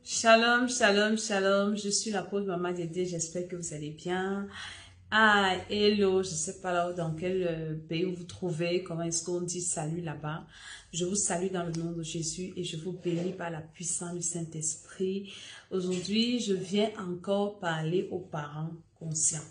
Shalom, shalom, shalom. Je suis l'apôtre Maman Dédé. J'espère que vous allez bien. Ah, hello. Je ne sais pas là dans quel pays vous vous trouvez. Comment est-ce qu'on dit salut là-bas? Je vous salue dans le nom de Jésus et je vous bénis par la puissance du Saint-Esprit. Aujourd'hui, je viens encore parler aux parents conscients.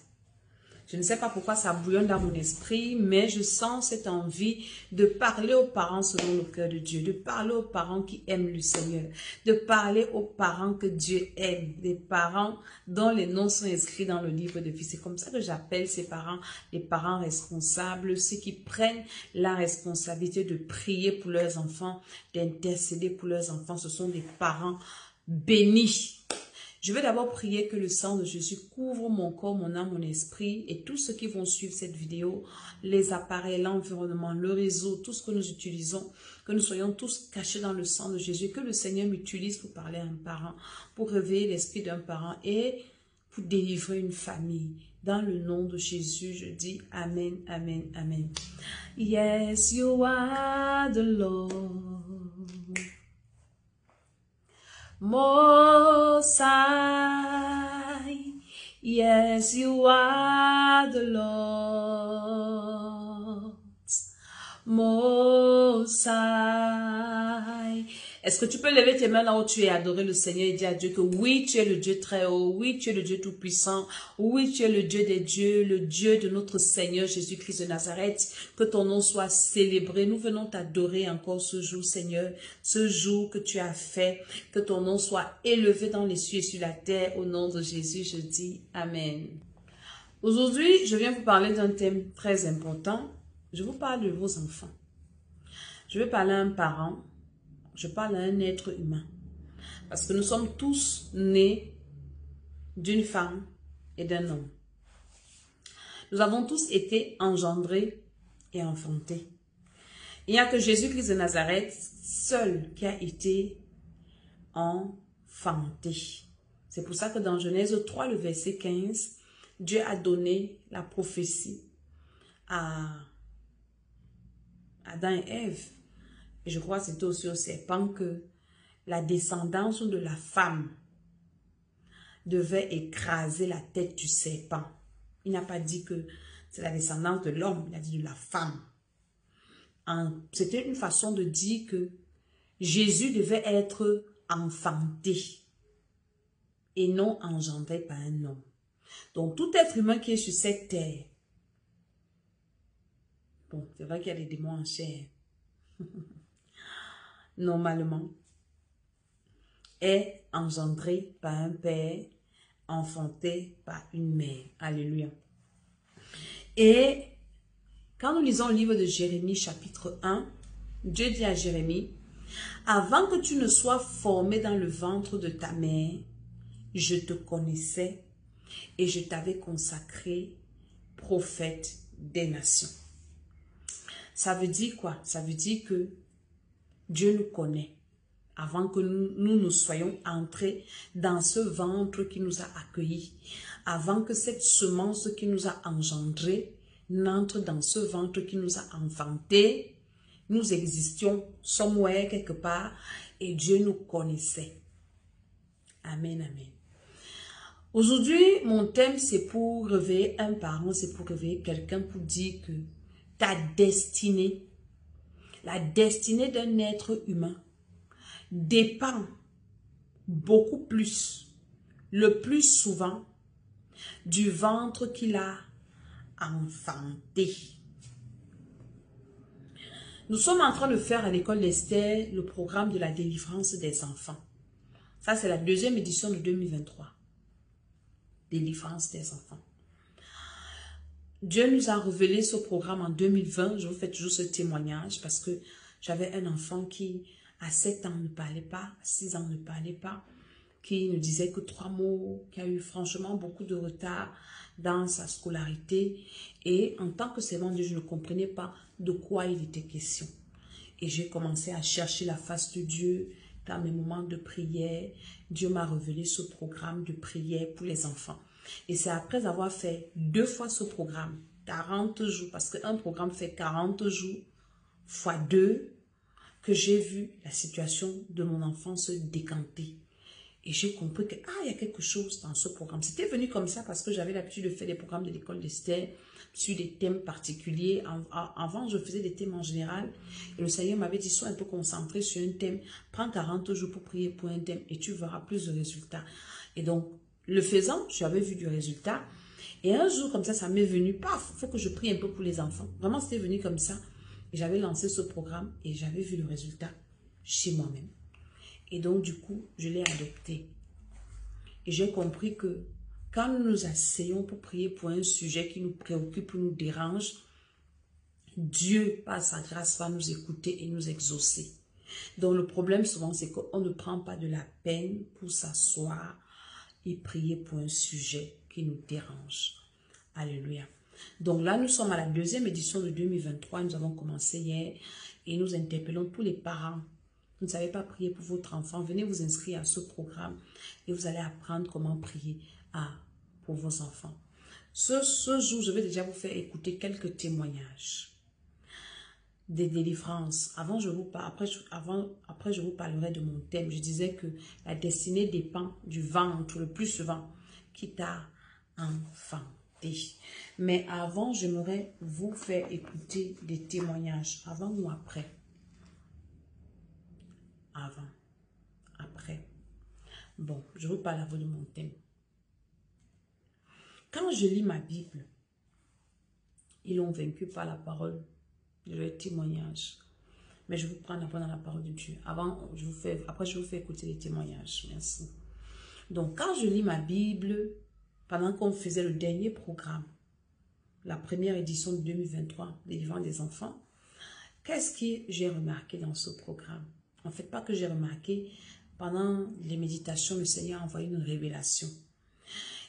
Je ne sais pas pourquoi ça bouillonne dans mon esprit, mais je sens cette envie de parler aux parents selon le cœur de Dieu, de parler aux parents qui aiment le Seigneur, de parler aux parents que Dieu aime, des parents dont les noms sont inscrits dans le livre de vie. C'est comme ça que j'appelle ces parents les parents responsables, ceux qui prennent la responsabilité de prier pour leurs enfants, d'intercéder pour leurs enfants. Ce sont des parents bénis. Je vais d'abord prier que le sang de Jésus couvre mon corps, mon âme, mon esprit et tous ceux qui vont suivre cette vidéo, les appareils, l'environnement, le réseau, tout ce que nous utilisons, que nous soyons tous cachés dans le sang de Jésus, que le Seigneur m'utilise pour parler à un parent, pour réveiller l'esprit d'un parent et pour délivrer une famille. Dans le nom de Jésus, je dis Amen, Amen, Amen. Yes, you are the Lord. Most High, yes, you are the Lord. Most High. Est-ce que tu peux lever tes mains là où tu es et adorer le Seigneur et dire à Dieu que oui, tu es le Dieu très haut, oui, tu es le Dieu tout-puissant, oui, tu es le Dieu des dieux, le Dieu de notre Seigneur Jésus-Christ de Nazareth, que ton nom soit célébré. Nous venons t'adorer encore ce jour, Seigneur, ce jour que tu as fait, que ton nom soit élevé dans les cieux et sur la terre. Au nom de Jésus, je dis Amen. Aujourd'hui, je viens vous parler d'un thème très important. Je vous parle de vos enfants. Je vais parler à un parent. Je parle à un être humain. Parce que nous sommes tous nés d'une femme et d'un homme. Nous avons tous été engendrés et enfantés. Il n'y a que Jésus-Christ de Nazareth, seul, qui a été enfanté. C'est pour ça que dans Genèse 3, le verset 15, Dieu a donné la prophétie à Adam et Ève. Et je crois que c'était aussi au serpent que la descendance de la femme devait écraser la tête du serpent. Il n'a pas dit que c'est la descendance de l'homme, il a dit de la femme. C'était une façon de dire que Jésus devait être enfanté et non engendré par un homme. Donc tout être humain qui est sur cette terre, bon, c'est vrai qu'il y a des démons en chair, normalement, est engendré par un père, enfanté par une mère. Alléluia. Et quand nous lisons le livre de Jérémie chapitre 1, Dieu dit à Jérémie, « Avant que tu ne sois formé dans le ventre de ta mère, je te connaissais et je t'avais consacré prophète des nations. » Ça veut dire quoi? Ça veut dire que Dieu nous connaît avant que nous soyons entrés dans ce ventre qui nous a accueillis, avant que cette semence qui nous a engendrés n'entre dans ce ventre qui nous a enfantés. Nous existions somewhere quelque part et Dieu nous connaissait. Amen, amen. Aujourd'hui, mon thème, c'est pour réveiller un parent, c'est pour réveiller quelqu'un, pour dire que ta destinée, la destinée d'un être humain, dépend beaucoup plus, le plus souvent, du ventre qu'il a enfanté. Nous sommes en train de faire à l'école d'Esther le programme de la délivrance des enfants. Ça, c'est la deuxième édition de 2023. Délivrance des enfants. Dieu nous a révélé ce programme en 2020. Je vous fais toujours ce témoignage parce que j'avais un enfant qui, à 7 ans, ne parlait pas, à 6 ans, ne parlait pas, qui ne disait que 3 mots, qui a eu franchement beaucoup de retard dans sa scolarité. Et en tant que servant de Dieu, je ne comprenais pas de quoi il était question. Et j'ai commencé à chercher la face de Dieu dans mes moments de prière. Dieu m'a révélé ce programme de prière pour les enfants. Et c'est après avoir fait 2 fois ce programme, 40 jours, parce qu'un programme fait 40 jours fois 2, que j'ai vu la situation de mon enfant se décanter. Et j'ai compris que, il y a quelque chose dans ce programme. C'était venu comme ça parce que j'avais l'habitude de faire des programmes de l'école d'Esther sur des thèmes particuliers. Avant, je faisais des thèmes en général. Et le Seigneur m'avait dit, sois un peu concentré sur un thème. Prends 40 jours pour prier pour un thème et tu verras plus de résultats. Et donc, le faisant, j'avais vu du résultat. Et un jour, comme ça m'est venu, paf, il faut que je prie un peu pour les enfants. Vraiment, c'était venu comme ça. Et j'avais lancé ce programme et j'avais vu le résultat chez moi-même. Et donc, du coup, je l'ai adopté. Et j'ai compris que quand nous nous asseyons pour prier pour un sujet qui nous préoccupe ou nous dérange, Dieu, par sa grâce, va nous écouter et nous exaucer. Donc, le problème souvent, c'est qu'on ne prend pas de la peine pour s'asseoir et prier pour un sujet qui nous dérange. Alléluia. Donc là, nous sommes à la deuxième édition de 2023. Nous avons commencé hier et nous interpellons tous les parents. Vous ne savez pas prier pour votre enfant, venez vous inscrire à ce programme et vous allez apprendre comment prier pour vos enfants. Ce jour, je vais déjà vous faire écouter quelques témoignages des délivrances. Après, je vous parlerai de mon thème. Je disais que la destinée dépend du ventre, le plus souvent, qui t'a enfanté. Mais avant, j'aimerais vous faire écouter des témoignages, avant ou après. Avant, après. Bon, je vous parle à vous de mon thème. Quand je lis ma Bible, ils l'ont vaincu par la parole de leur témoignage. Mais je vous prends d'abord dans la parole de Dieu. Après, je vous fais écouter les témoignages. Merci. Donc, quand je lis ma Bible, pendant qu'on faisait le dernier programme, la première édition de 2023, délivrant des enfants, qu'est-ce que j'ai remarqué dans ce programme? En fait, pas que j'ai remarqué, pendant les méditations, le Seigneur a envoyé une révélation.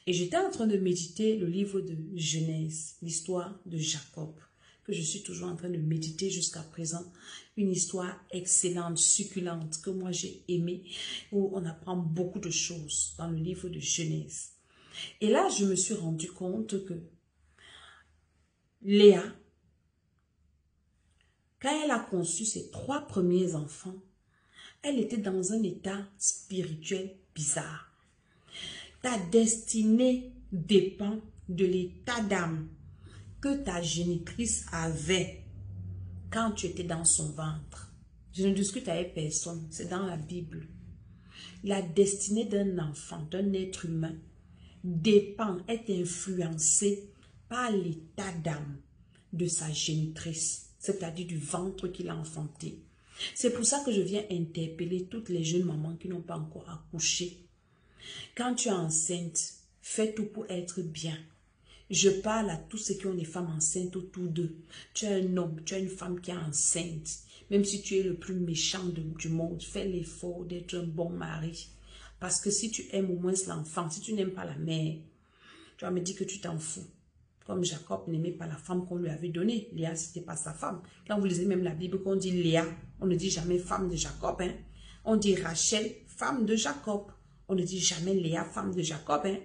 Et j'étais en train de méditer le livre de Genèse, l'histoire de Jacob, que je suis toujours en train de méditer jusqu'à présent. Une histoire excellente, succulente, que moi j'ai aimée, où on apprend beaucoup de choses dans le livre de Genèse. Et là, je me suis rendu compte que Léa, quand elle a conçu ses 3 premiers enfants, elle était dans un état spirituel bizarre. Ta destinée dépend de l'état d'âme que ta génitrice avait quand tu étais dans son ventre. Je ne discute avec personne, c'est dans la Bible. La destinée d'un enfant, d'un être humain, dépend, est influencée par l'état d'âme de sa génitrice, c'est-à-dire du ventre qu'il a enfanté. C'est pour ça que je viens interpeller toutes les jeunes mamans qui n'ont pas encore accouché. Quand tu es enceinte, fais tout pour être bien. Je parle à tous ceux qui ont des femmes enceintes autour d'eux. Tu es un homme, tu as une femme qui est enceinte. Même si tu es le plus méchant du monde, fais l'effort d'être un bon mari. Parce que si tu aimes au moins l'enfant, si tu n'aimes pas la mère, tu vas me dire que tu t'en fous. Comme Jacob n'aimait pas la femme qu'on lui avait donnée. Léa, c'était pas sa femme. Quand vous lisez même la Bible, quand on dit Léa, on ne dit jamais femme de Jacob. Hein? On dit Rachel, femme de Jacob. On ne dit jamais Léa, femme de Jacob. Hein?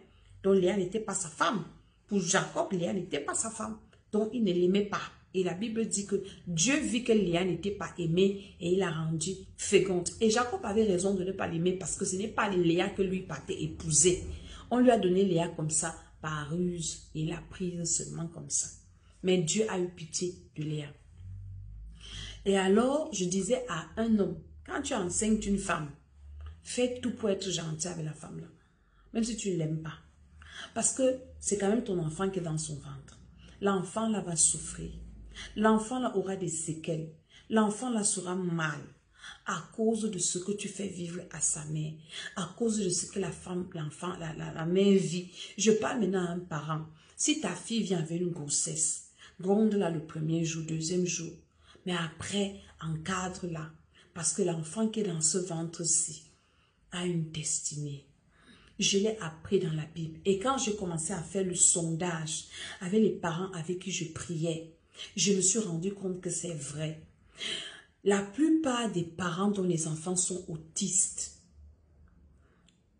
Donc Léa n'était pas sa femme. Pour Jacob, Léa n'était pas sa femme. Donc il ne l'aimait pas. Et la Bible dit que Dieu vit que Léa n'était pas aimée et il l'a rendue féconde. Et Jacob avait raison de ne pas l'aimer parce que ce n'est pas Léa que lui partait épouser. On lui a donné Léa comme ça, par ruse. Et il l'a prise seulement comme ça. Mais Dieu a eu pitié de Léa. Et alors, je disais à un homme, quand tu enseignes une femme, fais tout pour être gentil avec la femme là. Même si tu ne l'aimes pas. Parce que c'est quand même ton enfant qui est dans son ventre. L'enfant là va souffrir. L'enfant là aura des séquelles. L'enfant là sera mal à cause de ce que tu fais vivre à sa mère. À cause de ce que la mère vit. Je parle maintenant à un parent. Si ta fille vient avec une grossesse, gronde-la le premier jour, deuxième jour. Mais après, encadre-la. Parce que l'enfant qui est dans ce ventre-ci a une destinée. Je l'ai appris dans la Bible. Et quand j'ai commencé à faire le sondage avec les parents avec qui je priais, je me suis rendu compte que c'est vrai. La plupart des parents dont les enfants sont autistes,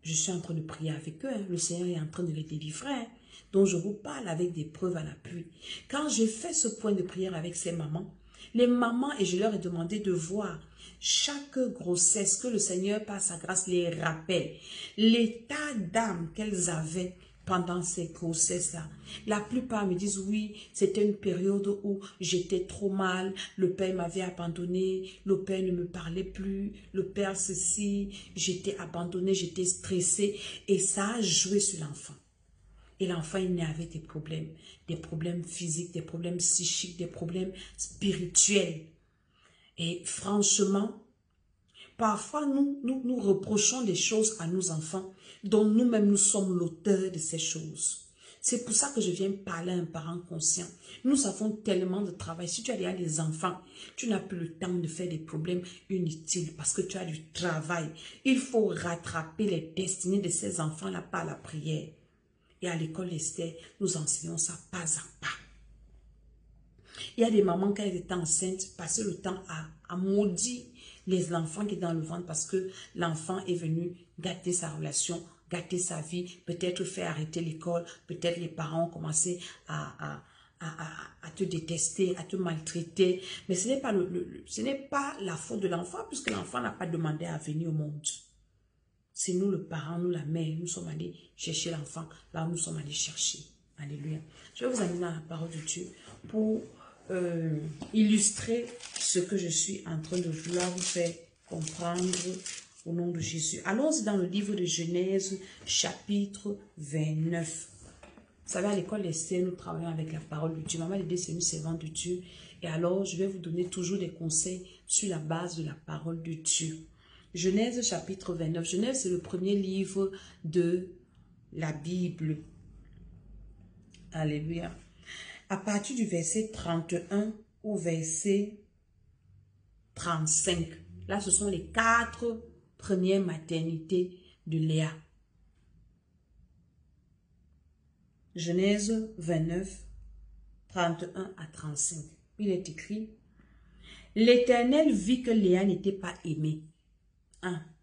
je suis en train de prier avec eux. Hein. Le Seigneur est en train de les délivrer. Hein. Donc je vous parle avec des preuves à l'appui. Quand j'ai fait ce point de prière avec ces mamans, Les mamans, et je leur ai demandé de voir chaque grossesse que le Seigneur, par sa grâce, les rappelle. L'état d'âme qu'elles avaient pendant ces grossesses-là. La plupart me disent, oui, c'était une période où j'étais trop mal, le père m'avait abandonné, le père ne me parlait plus, le père ceci, j'étais abandonnée, j'étais stressée, et ça a joué sur l'enfant. Et l'enfant, il naît avec des problèmes physiques, des problèmes psychiques, des problèmes spirituels. Et franchement, parfois, nous reprochons des choses à nos enfants dont nous-mêmes nous sommes l'auteur de ces choses. C'est pour ça que je viens parler à un parent conscient. Nous avons tellement de travail. Si tu as déjà des enfants, tu n'as plus le temps de faire des problèmes inutiles parce que tu as du travail. Il faut rattraper les destinées de ces enfants-là par la prière. Et à l'école Esther, nous enseignons ça pas à pas. Il y a des mamans, quand elles étaient enceintes, passaient le temps à maudire les enfants qui sont dans le ventre parce que l'enfant est venu gâter sa relation, gâter sa vie, peut-être faire arrêter l'école, peut-être les parents ont commencé à te détester, à te maltraiter. Mais ce n'est pas, ce n'est pas la faute de l'enfant puisque l'enfant n'a pas demandé à venir au monde. C'est nous, le parent, nous, la mère, nous sommes allés chercher l'enfant. Là, nous sommes allés chercher. Alléluia. Je vais vous amener dans la parole de Dieu pour illustrer ce que je suis en train de vouloir vous faire comprendre au nom de Jésus. Allons-y dans le livre de Genèse, chapitre 29. Vous savez, à l'école Esther, nous travaillons avec la parole de Dieu. Maman Lédée, c'est une servante de Dieu. Et alors, je vais vous donner toujours des conseils sur la base de la parole de Dieu. Genèse, chapitre 29. Genèse, c'est le premier livre de la Bible. Alléluia. À partir du verset 31 au verset 35. Là, ce sont les 4 premières maternités de Léa. Genèse 29, 31 à 35. Il est écrit, « L'Éternel vit que Léa n'était pas aimée. »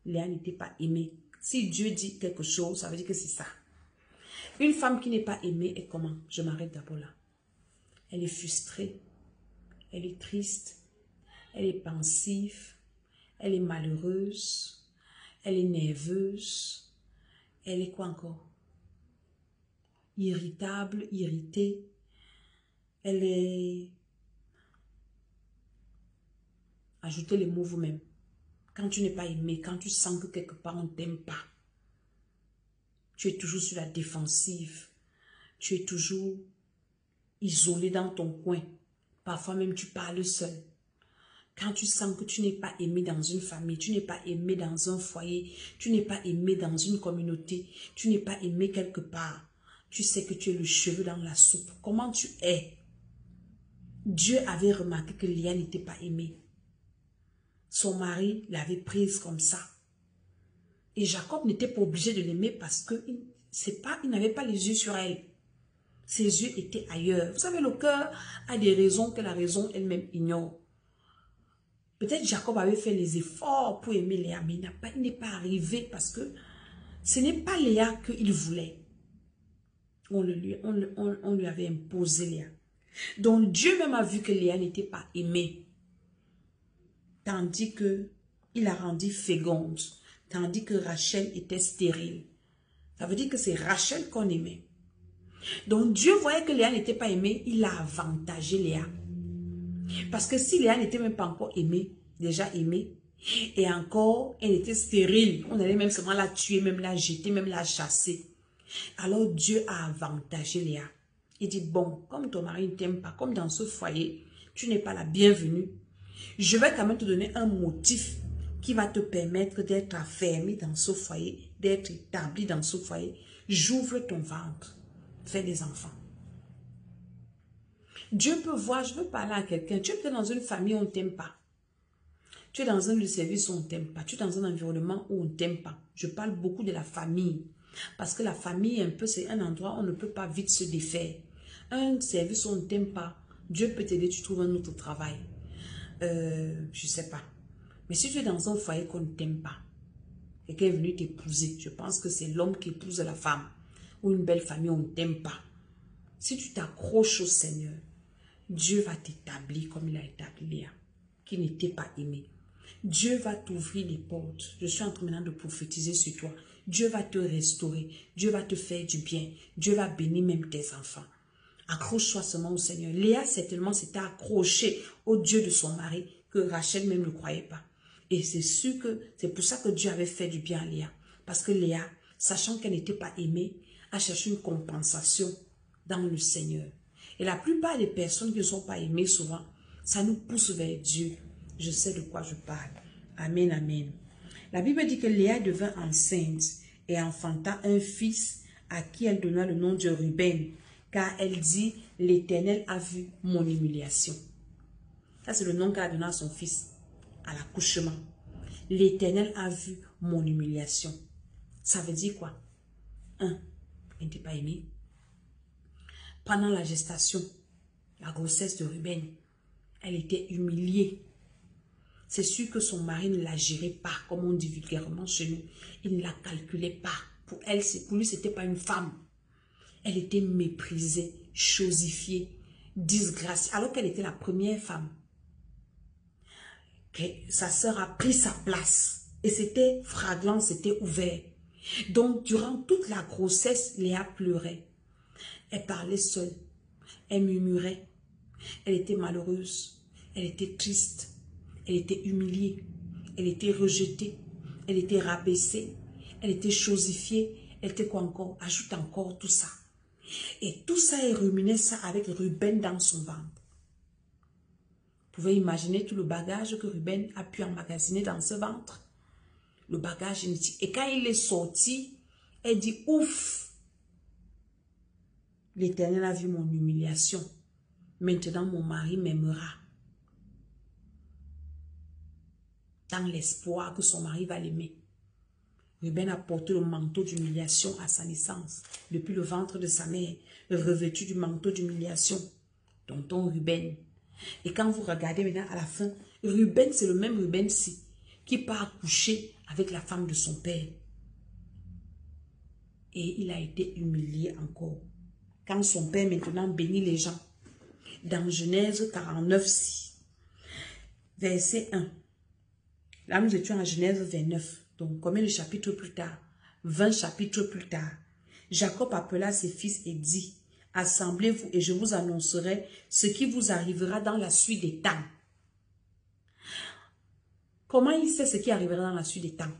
Léa n'était pas aimée. Si Dieu dit quelque chose, ça veut dire que c'est ça. Une femme qui n'est pas aimée est comment? Je m'arrête d'abord là. Elle est frustrée, elle est triste, elle est pensive, elle est malheureuse, elle est nerveuse, elle est quoi encore? Irritable, irritée, elle est... Ajoutez les mots vous-même. Quand tu n'es pas aimé, quand tu sens que quelque part on ne t'aime pas, tu es toujours sur la défensive, tu es toujours isolé dans ton coin, parfois même tu parles seul. Quand tu sens que tu n'es pas aimé dans une famille, tu n'es pas aimé dans un foyer, tu n'es pas aimé dans une communauté, tu n'es pas aimé quelque part, tu sais que tu es le cheveu dans la soupe. Comment tu es? Dieu avait remarqué que Léa n'était pas aimée. Son mari l'avait prise comme ça. Et Jacob n'était pas obligé de l'aimer parce que il n'avait pas les yeux sur elle. Ses yeux étaient ailleurs. Vous savez, le cœur a des raisons que la raison elle-même ignore. Peut-être Jacob avait fait les efforts pour aimer Léa, mais il n'est pas arrivé parce que ce n'est pas Léa qu'il voulait. On lui avait imposé Léa. Donc Dieu même a vu que Léa n'était pas aimée. Tandis que il a rendu féconde. Tandis que Rachel était stérile. Ça veut dire que c'est Rachel qu'on aimait. Donc Dieu voyait que Léa n'était pas aimée, il a avantagé Léa. Parce que si Léa n'était même pas encore aimée, déjà aimée, et encore, elle était stérile, on allait même seulement la tuer, même la jeter, même la chasser. Alors Dieu a avantagé Léa. Il dit, bon, comme ton mari ne t'aime pas, comme dans ce foyer, tu n'es pas la bienvenue, je vais quand même te donner un motif qui va te permettre d'être affermi dans ce foyer, d'être établi dans ce foyer. J'ouvre ton ventre, fais des enfants. Dieu peut voir, je veux parler à quelqu'un, tu es peut-être dans une famille où on ne t'aime pas. Tu es dans un lieu de service où on ne t'aime pas. Tu es dans un environnement où on ne t'aime pas. Je parle beaucoup de la famille. Parce que la famille, un peu, c'est un endroit où on ne peut pas vite se défaire. Un service où on ne t'aime pas, Dieu peut t'aider, tu trouves un autre travail. Je ne sais pas. Mais si tu es dans un foyer qu'on ne t'aime pas, quelqu'un est venu t'épouser, je pense que c'est l'homme qui épouse la femme. Ou une belle famille, on ne t'aime pas. Si tu t'accroches au Seigneur, Dieu va t'établir comme il a établi Léa, qui n'était pas aimée. Dieu va t'ouvrir les portes. Je suis en train maintenant de prophétiser sur toi. Dieu va te restaurer. Dieu va te faire du bien. Dieu va bénir même tes enfants. Accroche-toi seulement au Seigneur. Léa, certainement, s'était accrochée au Dieu de son mari, que Rachel même ne croyait pas. Et c'est sûr que c'est pour ça que Dieu avait fait du bien à Léa. Parce que Léa, sachant qu'elle n'était pas aimée, a cherché une compensation dans le Seigneur. Et la plupart des personnes qui ne sont pas aimées souvent, ça nous pousse vers Dieu. Je sais de quoi je parle. Amen, amen. La Bible dit que Léa devint enceinte et enfanta un fils à qui elle donna le nom de Ruben, car elle dit, l'Éternel a vu mon humiliation. Ça, c'est le nom qu'elle a donné à son fils à l'accouchement. L'Éternel a vu mon humiliation. Ça veut dire quoi? 1. Elle n'était pas aimée. Pendant la gestation, la grossesse de Ruben, elle était humiliée. C'est sûr que son mari ne la gérait pas, comme on dit vulgairement chez nous. Il ne la calculait pas. Pour elle, pour lui, ce n'était pas une femme. Elle était méprisée, chosifiée, disgraciée, alors qu'elle était la première femme. Sa sœur a pris sa place. Et c'était flagrant, c'était ouvert. Donc, durant toute la grossesse, Léa pleurait. Elle parlait seule. Elle murmurait. Elle était malheureuse. Elle était triste. Elle était humiliée, elle était rejetée, elle était rabaissée, elle était chosifiée, elle était quoi encore? Ajoute encore tout ça. Et tout ça, elle ruminait ça avec Ruben dans son ventre. Vous pouvez imaginer tout le bagage que Ruben a pu emmagasiner dans ce ventre. Le bagage génétique. Et quand il est sorti, elle dit, ouf, l'Éternel a vu mon humiliation. Maintenant, mon mari m'aimera. Dans l'espoir que son mari va l'aimer. Ruben a porté le manteau d'humiliation à sa naissance, depuis le ventre de sa mère, revêtu du manteau d'humiliation. Tonton Ruben. Et quand vous regardez maintenant à la fin, Ruben, c'est le même Ruben-ci, qui part coucher avec la femme de son père. Et il a été humilié encore. Quand son père maintenant bénit les gens. Dans Genèse 49, 6, verset 1. Là, nous étions en Genèse 29. Donc, combien de chapitres plus tard? 20 chapitres plus tard. Jacob appela ses fils et dit, « Assemblez-vous et je vous annoncerai ce qui vous arrivera dans la suite des temps. » Comment il sait ce qui arrivera dans la suite des temps?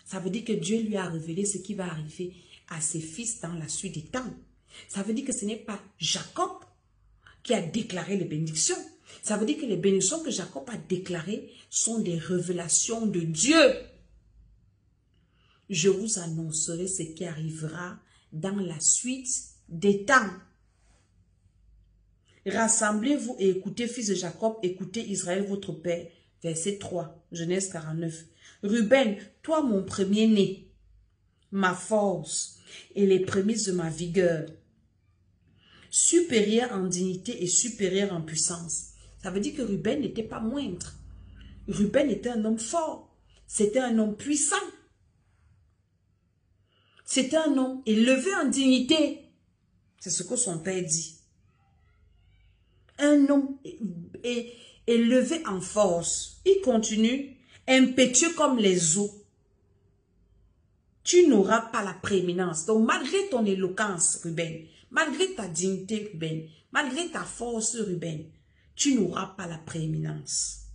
Ça veut dire que Dieu lui a révélé ce qui va arriver à ses fils dans la suite des temps. Ça veut dire que ce n'est pas Jacob qui a déclaré les bénédictions. Ça veut dire que les bénédictions que Jacob a déclarées sont des révélations de Dieu. Je vous annoncerai ce qui arrivera dans la suite des temps. Rassemblez-vous et écoutez, fils de Jacob, écoutez Israël, votre père. Verset 3, Genèse 49. Ruben, toi mon premier-né, ma force et les prémices de ma vigueur, supérieur en dignité et supérieur en puissance. Ça veut dire que Ruben n'était pas moindre. Ruben était un homme fort. C'était un homme puissant. C'était un homme élevé en dignité. C'est ce que son père dit. Un homme élevé en force. Il continue, impétueux comme les eaux. Tu n'auras pas la prééminence. Donc malgré ton éloquence, Ruben, malgré ta dignité, Ruben, malgré ta force, Ruben, tu n'auras pas la prééminence.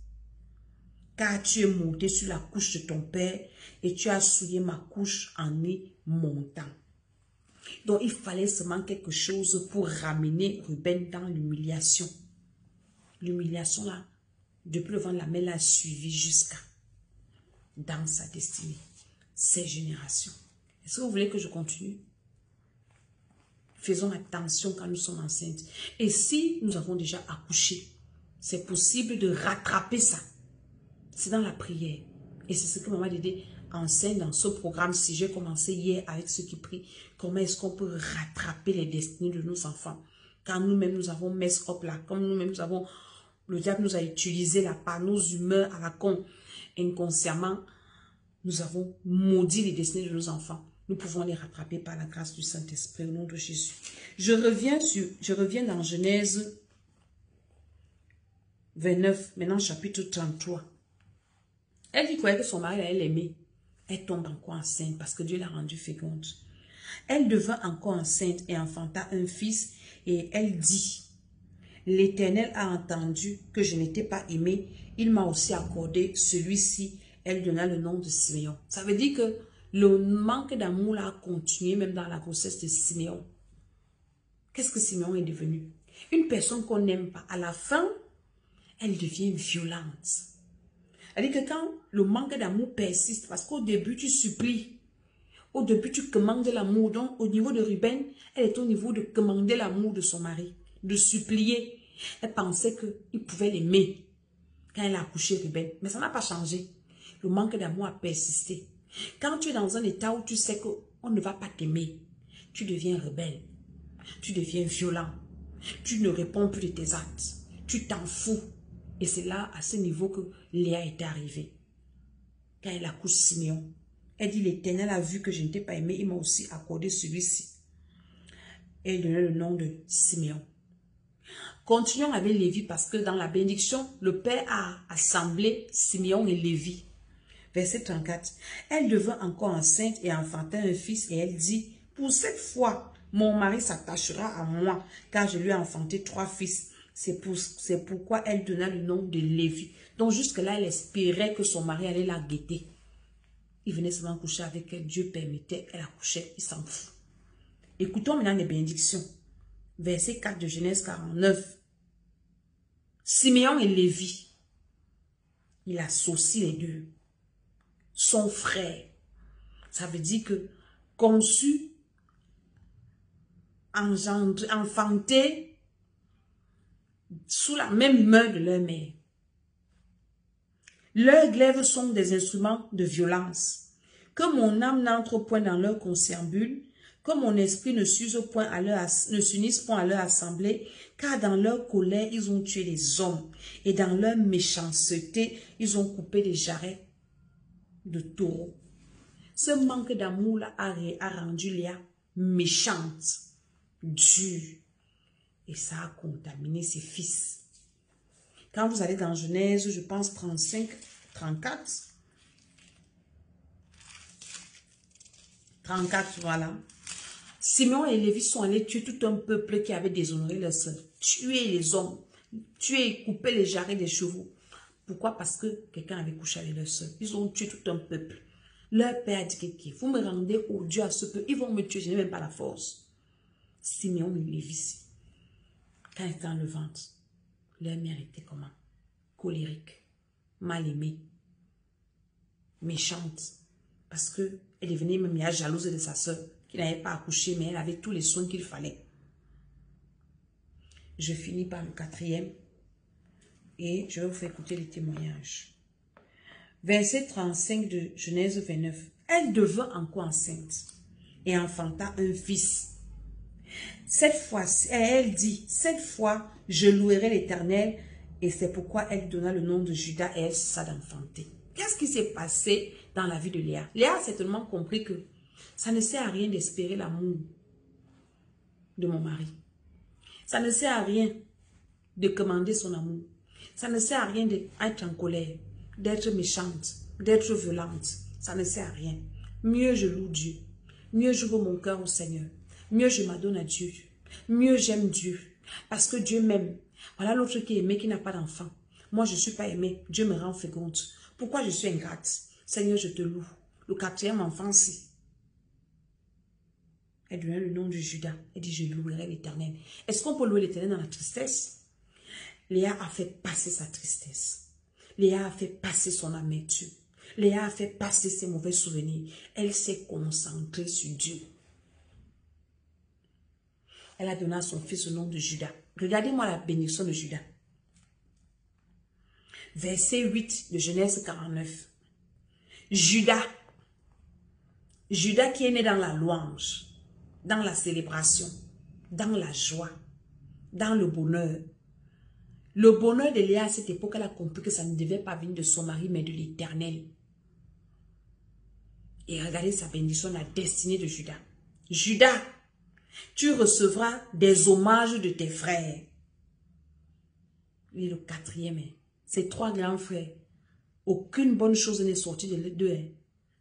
Car tu es monté sur la couche de ton père et tu as souillé ma couche en y montant. Donc il fallait seulement quelque chose pour ramener Ruben dans l'humiliation. L'humiliation là, depuis le vent de la mer, l'a suivi jusqu'à dans sa destinée. Ces générations. Est-ce que vous voulez que je continue? Faisons attention quand nous sommes enceintes. Et si nous avons déjà accouché, c'est possible de rattraper ça. C'est dans la prière. Et c'est ce que Maman Dédé enseigne dans ce programme. Si j'ai commencé hier avec ceux qui prient, comment est-ce qu'on peut rattraper les destinées de nos enfants? Quand nous-mêmes nous avons mess up là, comme nous-mêmes nous avons, le diable nous a utilisé là par nos humeurs à la con, inconsciemment, nous avons maudit les destinées de nos enfants. Nous pouvons les rattraper par la grâce du Saint-Esprit au nom de Jésus. Je reviens dans Genèse 29, maintenant chapitre 33. Elle dit croyait que son mari allait l'aimer. Elle tombe encore enceinte parce que Dieu l'a rendue féconde. Elle devint encore enceinte et enfanta un fils et elle dit, l'Éternel a entendu que je n'étais pas aimée, il m'a aussi accordé celui-ci. Elle donna le nom de Siméon. Ça veut dire que le manque d'amour a continué même dans la grossesse de Siméon. Qu'est-ce que Siméon est devenu? Une personne qu'on n'aime pas. À la fin, elle devient violente. C'est-à-dire que quand le manque d'amour persiste, parce qu'au début tu supplies, au début tu commandes l'amour, donc au niveau de Ruben, elle est au niveau de commander l'amour de son mari, de supplier. Elle pensait qu'il pouvait l'aimer quand elle a accouché Ruben, mais ça n'a pas changé. Le manque d'amour a persisté. Quand tu es dans un état où tu sais qu'on ne va pas t'aimer, tu deviens rebelle, tu deviens violent, tu ne réponds plus de tes actes, tu t'en fous. Et c'est là, à ce niveau, que Léa est arrivée. Quand elle accouche Siméon, elle dit, l'Éternel a vu que je n'étais pas aimée, il m'a aussi accordé celui-ci. Et elle donnait le nom de Siméon. Continuons avec Lévi parce que dans la bénédiction, le Père a assemblé Siméon et Lévi. Verset 34. Elle devint encore enceinte et enfanta un fils et elle dit, pour cette fois, mon mari s'attachera à moi car je lui ai enfanté 3 fils. C'est pourquoi elle donna le nom de Lévi. Donc jusque-là, elle espérait que son mari allait la guetter. Il venait seulement coucher avec elle. Dieu permettait, elle accouchait, il s'en fout. Écoutons maintenant les bénédictions. Verset 4 de Genèse 49. Siméon et Lévi. Il associe les deux. Son frère. Ça veut dire que conçu, enfanté, sous la même humeur de leur mère. Leurs glaives sont des instruments de violence. Que mon âme n'entre point dans leur conciliabule, que mon esprit ne s'unisse point à leur assemblée, car dans leur colère, ils ont tué les hommes, et dans leur méchanceté, ils ont coupé les jarrets de taureaux. Ce manque d'amour-là a rendu Léa méchante, dure, et ça a contaminé ses fils. Quand vous allez dans Genèse, je pense 35, 34. 34, voilà. Siméon et Lévi sont allés tuer tout un peuple qui avait déshonoré leur sœur. Tuer les hommes, tuer et couper les jarrets des chevaux. Pourquoi? Parce que quelqu'un avait couché avec leur sœur. Ils ont tué tout un peuple. Leur père a dit que vous me rendez odieux à ce peuple, ils vont me tuer, je n'ai même pas la force. Siméon et Lévi, quand ils étaient dans le ventre, leur mère était comment? Colérique, mal aimée, méchante, parce qu'elle devenait même jalouse de sa soeur, qui n'avait pas accouché, mais elle avait tous les soins qu'il fallait. Je finis par le 4e, et je vais vous faire écouter les témoignages. Verset 35 de Genèse 29. Elle devint encore enceinte, et enfanta un fils. Cette fois, elle dit, cette fois, je louerai l'Éternel, et c'est pourquoi elle donna le nom de Judas et elle cessa d'enfanter. Qu'est-ce qui s'est passé dans la vie de Léa? Léa a certainement compris que ça ne sert à rien d'espérer l'amour de mon mari. Ça ne sert à rien de commander son amour. Ça ne sert à rien d'être en colère, d'être méchante, d'être violente. Ça ne sert à rien. Mieux je loue Dieu. Mieux j'ouvre mon cœur au Seigneur. Mieux je m'adonne à Dieu. Mieux j'aime Dieu. Parce que Dieu m'aime. Voilà l'autre qui est aimé, qui n'a pas d'enfant. Moi, je ne suis pas aimée. Dieu me rend féconde. Pourquoi je suis ingrate? Seigneur, je te loue. Le 4e enfant, si. Elle donnait le nom de Judas. Elle dit, je louerai l'Éternel. Est-ce qu'on peut louer l'Éternel dans la tristesse? Léa a fait passer sa tristesse. Léa a fait passer son amertume. Léa a fait passer ses mauvais souvenirs. Elle s'est concentrée sur Dieu. Elle a donné à son fils le nom de Judas. Regardez-moi la bénédiction de Judas. Verset 8 de Genèse 49. Judas. Judas qui est né dans la louange, dans la célébration, dans la joie, dans le bonheur. Le bonheur de Léa à cette époque, elle a compris que ça ne devait pas venir de son mari, mais de l'Éternel. Et regardez sa bénédiction, la destinée de Judas. Judas, tu recevras des hommages de tes frères. Il est le quatrième. Ses trois grands frères. Aucune bonne chose n'est sortie de d'eux.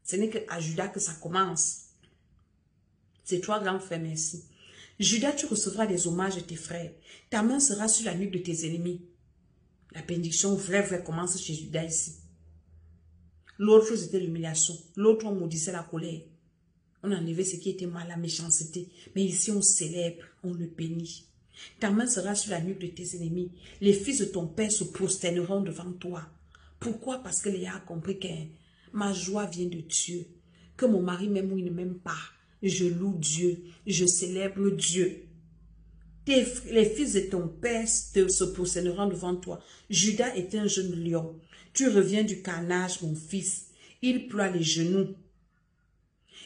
Ce n'est qu'à Judas que ça commence. Ses trois grands frères, merci. Judas, tu recevras des hommages de tes frères. Ta main sera sur la nuque de tes ennemis. La bénédiction vraie commence chez Judas ici. L'autre, c'était l'humiliation. L'autre, on maudissait la colère. On enlevait ce qui était mal, la méchanceté. Mais ici, on célèbre, on le bénit. Ta main sera sur la nuque de tes ennemis. Les fils de ton père se prosterneront devant toi. Pourquoi? Parce que Léa a compris que ma joie vient de Dieu. Que mon mari m'aime ou il ne m'aime pas. Je loue Dieu. Je célèbre Dieu. Les fils de ton père se prosterneront devant toi. Judas est un jeune lion. Tu reviens du carnage, mon fils. Il ploie les genoux.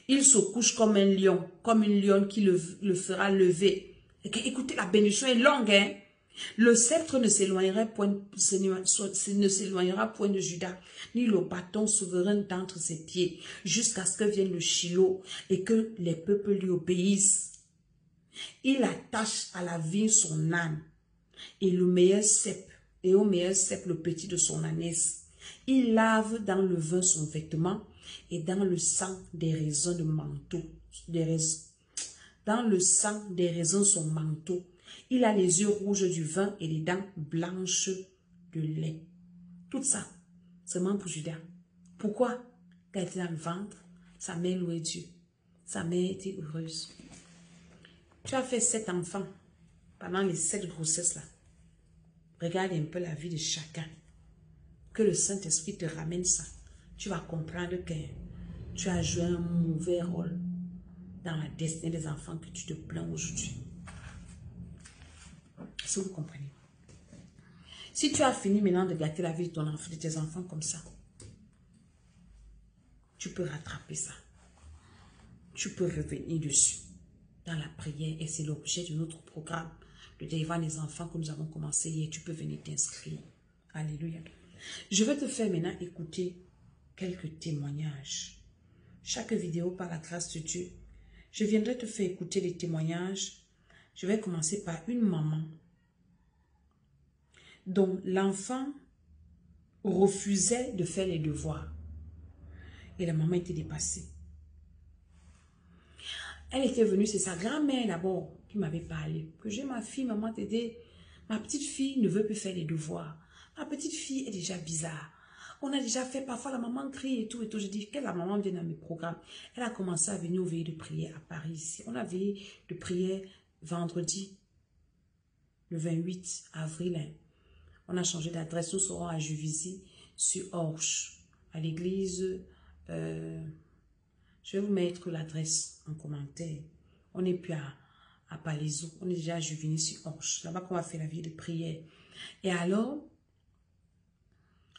Il se couche comme un lion, comme une lionne qui le fera lever. Écoutez, la bénédiction est longue, hein? Le sceptre ne s'éloignera point de Judas, ni le bâton souverain d'entre ses pieds, jusqu'à ce que vienne le Shiloh et que les peuples lui obéissent. Il attache à la vigne son âne et au meilleur cep le petit de son ânesse. Il lave dans le vin son vêtement et dans le sang des raisins de manteau. Dans le sang des raisins son manteau. Il a les yeux rouges du vin et les dents blanches de lait. Tout ça, seulement pour Judas. Pourquoi? Quand il était dans le ventre, sa mère louait Dieu. Sa mère était heureuse. Tu as fait 7 enfants pendant les 7 grossesses là. Regarde un peu la vie de chacun. Que le Saint-Esprit te ramène ça. Tu vas comprendre que tu as joué un mauvais rôle dans la destinée des enfants que tu te plains aujourd'hui. Est-ce que vous comprenez? Si tu as fini maintenant de gâter la vie de ton enfant, de tes enfants comme ça, tu peux rattraper ça. Tu peux revenir dessus dans la prière et c'est l'objet de notre programme de délivrance des enfants que nous avons commencé hier. Tu peux venir t'inscrire. Alléluia. Je vais te faire maintenant écouter quelques témoignages. Chaque vidéo, par la grâce de Dieu, je viendrai te faire écouter les témoignages. Je vais commencer par une maman dont l'enfant refusait de faire les devoirs. Et la maman était dépassée. Elle était venue, c'est sa grand-mère d'abord qui m'avait parlé. Que j'ai ma fille, maman t'aider. Ma petite fille ne veut plus faire les devoirs. Ma petite fille est déjà bizarre. On a déjà fait, parfois la maman crie et tout et tout. Je dis que la maman vient dans mes programmes. Elle a commencé à venir aux veillées de prière à Paris ici. On a veillé de prière vendredi, le 28 avril. Hein. On a changé d'adresse. Nous serons à Juvisy, sur Orge, à l'église. Je vais vous mettre l'adresse en commentaire. On n'est plus à Palaiseau. On est déjà à Juvigny sur Orge. Là-bas qu'on va faire la vie de prière. Et alors,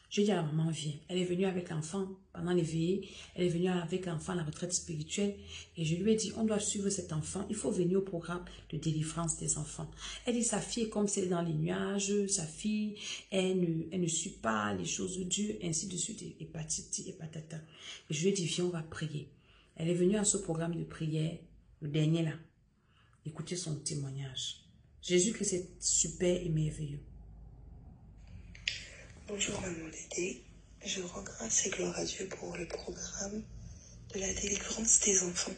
je dis à la maman, viens. Elle est venue avec l'enfant pendant les veillées. Elle est venue avec l'enfant à la retraite spirituelle. Et je lui ai dit, on doit suivre cet enfant. Il faut venir au programme de délivrance des enfants. Elle dit, sa fille est comme celle dans les nuages. Sa fille, elle ne suit pas les choses de Dieu, ainsi de suite, et patati et patata. Et je lui ai dit, viens, on va prier. Elle est venue à ce programme de prière, le dernier là. Écoutez son témoignage. Jésus-Christ est super et merveilleux. Bonjour maman Dédé, je rends grâce et gloire à Dieu pour le programme de la délivrance des enfants.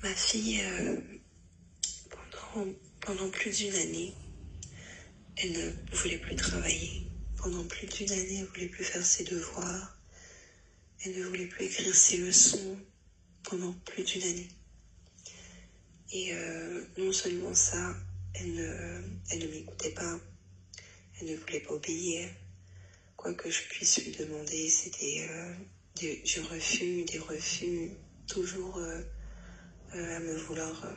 Ma fille, pendant plus d'une année, elle ne voulait plus travailler. Pendant plus d'une année, elle ne voulait plus faire ses devoirs. Elle ne voulait plus écrire ses leçons pendant plus d'une année. Et non seulement ça, elle ne m'écoutait pas. Elle ne voulait pas obéir. Quoi que je puisse lui demander, c'était des refus, toujours à me vouloir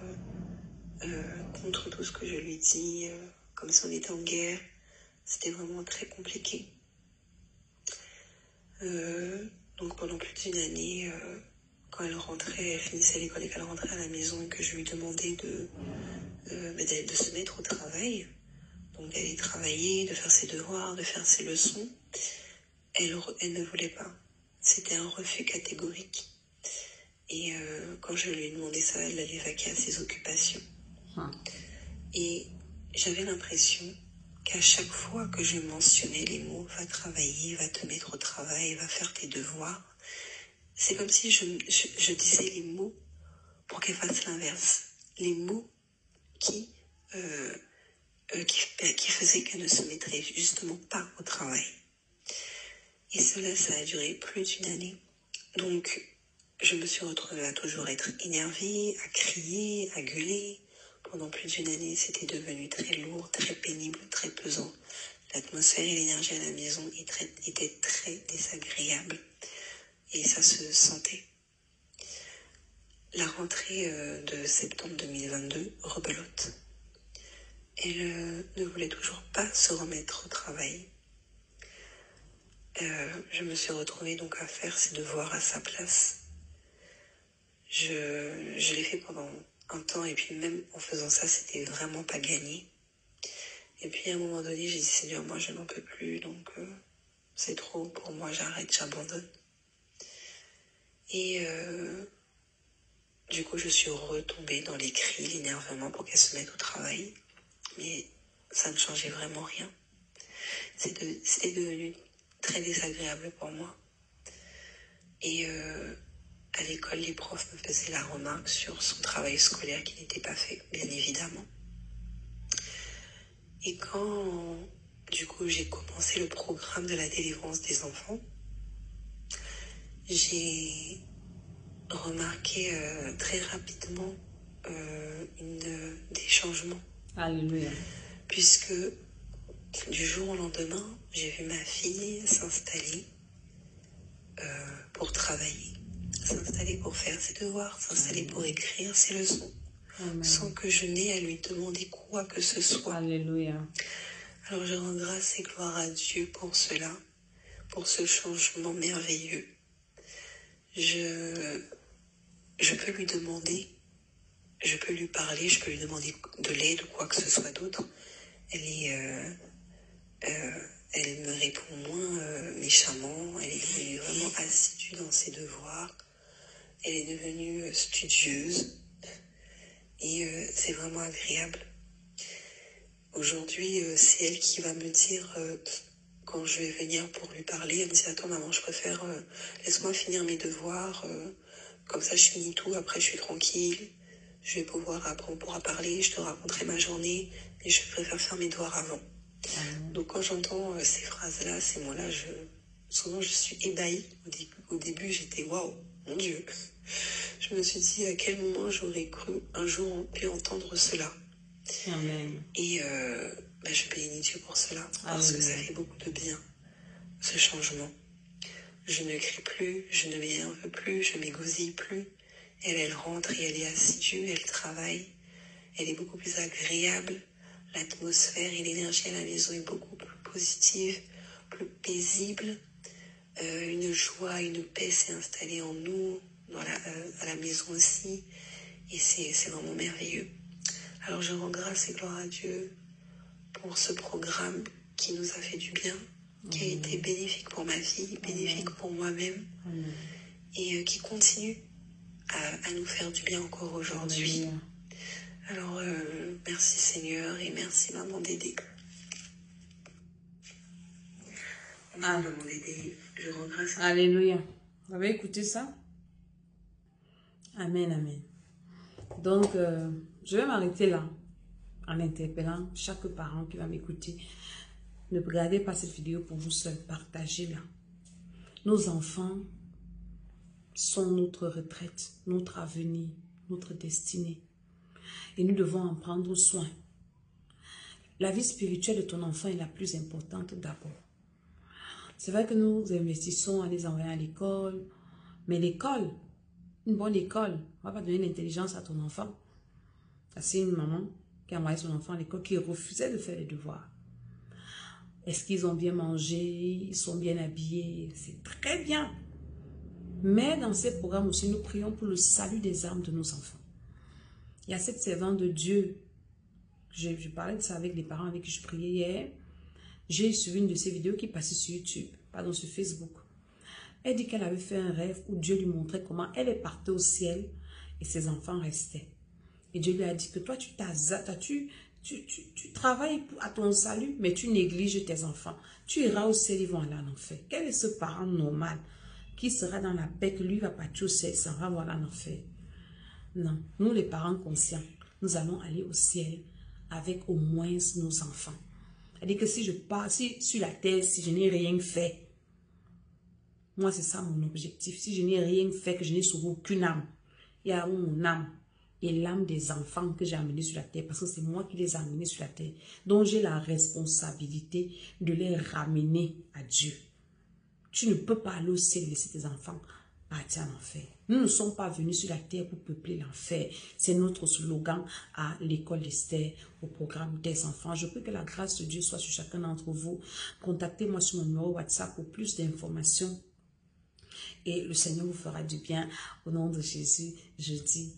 contre tout ce que je lui dis, comme si on était en guerre. C'était vraiment très compliqué. Donc pendant plus d'une année, quand elle rentrait, elle finissait l'école et qu'elle rentrait à la maison et que je lui demandais de se mettre au travail, donc d'aller travailler, de faire ses devoirs, de faire ses leçons, elle ne voulait pas. C'était un refus catégorique. Et quand je lui ai demandé ça, elle allait vaquer à ses occupations. Et j'avais l'impression qu'à chaque fois que j'ai mentionné les mots « va travailler, va te mettre au travail, va faire tes devoirs », c'est comme si je disais les mots pour qu'elle fasse l'inverse. Les mots qui faisaient qu'elle ne se mettrait justement pas au travail. Et cela, ça a duré plus d'une année. Donc, je me suis retrouvée à toujours être énervée, à crier, à gueuler. Pendant plus d'une année, c'était devenu très lourd, très pénible, très pesant. L'atmosphère et l'énergie à la maison étaient très désagréables. Et ça se sentait. La rentrée de septembre 2022, rebelote. Elle ne voulait toujours pas se remettre au travail. Je me suis retrouvée donc à faire ses devoirs à sa place. Je l'ai fait pendant un temps et puis même en faisant ça, c'était vraiment pas gagné. Et puis à un moment donné, j'ai dit Seigneur, moi je n'en peux plus, donc c'est trop pour moi, j'arrête, j'abandonne. Et du coup, je suis retombée dans les cris, l'énervement pour qu'elle se mette au travail. Mais ça ne changeait vraiment rien. C'était devenu très désagréable pour moi. Et à l'école, les profs me faisaient la remarque sur son travail scolaire qui n'était pas fait, bien évidemment. Et quand, du coup, j'ai commencé le programme de la délivrance des enfants, j'ai remarqué très rapidement des changements. Alléluia. Puisque du jour au lendemain, j'ai vu ma fille s'installer pour travailler, s'installer pour faire ses devoirs, s'installer pour écrire ses leçons, Amen. sans que je n'ai à lui demander quoi que ce soit. Alléluia. Alors je rends grâce et gloire à Dieu pour cela, pour ce changement merveilleux. Je peux lui demander, je peux lui parler, je peux lui demander de l'aide ou quoi que ce soit d'autre. Elle me répond moins méchamment, elle est vraiment assidue dans ses devoirs, elle est devenue studieuse et c'est vraiment agréable. Aujourd'hui, c'est elle qui va me dire, quand je vais venir pour lui parler, elle me dit « Attends maman, je préfère, laisse-moi finir mes devoirs, comme ça je finis tout, après je suis tranquille, je vais pouvoir, après on pourra parler, je te raconterai ma journée, mais je préfère faire mes devoirs avant. » Donc quand j'entends ces phrases-là, ces mots-là, souvent je suis ébahie. Au début, j'étais waouh, mon Dieu. Je me suis dit à quel moment j'aurais cru un jour pu entendre cela. Amen. Et je bénis Dieu pour cela, parce que ça fait beaucoup de bien, ce changement. Je ne crie plus, je ne m'énerve plus, je m'égosille plus. Elle rentre et elle est assidue, elle travaille. Elle est beaucoup plus agréable. L'atmosphère et l'énergie à la maison est beaucoup plus positive, plus paisible. Une joie, une paix s'est installée en nous, à la maison aussi. Et c'est vraiment merveilleux. Alors je rends grâce et gloire à Dieu pour ce programme qui nous a fait du bien, qui a été bénéfique pour ma fille, bénéfique pour moi-même, et qui continue à nous faire du bien encore aujourd'hui. Alors, merci Seigneur et merci Maman Dédé. Maman Dédé, je rends grâce. Alléluia. Vous avez écouté ça? Amen, amen. Donc, je vais m'arrêter là en interpellant chaque parent qui va m'écouter. Ne regardez pas cette vidéo pour vous seul, partagez-la. Nos enfants sont notre retraite, notre avenir, notre destinée. Et nous devons en prendre soin. La vie spirituelle de ton enfant est la plus importante d'abord. C'est vrai que nous investissons à les envoyer à l'école, mais l'école, une bonne école, ne va pas donner l'intelligence à ton enfant. C'est une maman qui a envoyé son enfant à l'école qui refusait de faire les devoirs. Est-ce qu'ils ont bien mangé? Ils sont bien habillés? C'est très bien. Mais dans ces programmes aussi, nous prions pour le salut des âmes de nos enfants. Il y a cette servante de Dieu. Je parlais de ça avec les parents avec qui je priais hier. J'ai suivi une de ces vidéos qui passait sur YouTube, pardon, sur Facebook. Elle dit qu'elle avait fait un rêve où Dieu lui montrait comment elle est partie au ciel et ses enfants restaient. Et Dieu lui a dit que toi, tu Tu travailles à ton salut, mais tu négliges tes enfants. Tu iras au ciel, ils vont aller en enfer. Quel est ce parent normal qui sera dans la paix, que lui va partir au ciel, s'en va voir en enfer? Non, nous les parents conscients, nous allons aller au ciel avec au moins nos enfants. C'est-à-dire que si je pars, si sur la terre, si je n'ai rien fait, moi c'est ça mon objectif. Si je n'ai rien fait, que je n'ai sauvé aucune âme, il y a mon âme et l'âme des enfants que j'ai amenés sur la terre, parce que c'est moi qui les ai amenés sur la terre. Donc j'ai la responsabilité de les ramener à Dieu. Tu ne peux pas aller au ciel et laisser tes enfants partir en enfer. Nous ne sommes pas venus sur la terre pour peupler l'enfer. C'est notre slogan à l'école d'Esther, au programme des enfants. Je prie que la grâce de Dieu soit sur chacun d'entre vous. Contactez-moi sur mon numéro WhatsApp pour plus d'informations. Et le Seigneur vous fera du bien. Au nom de Jésus, je dis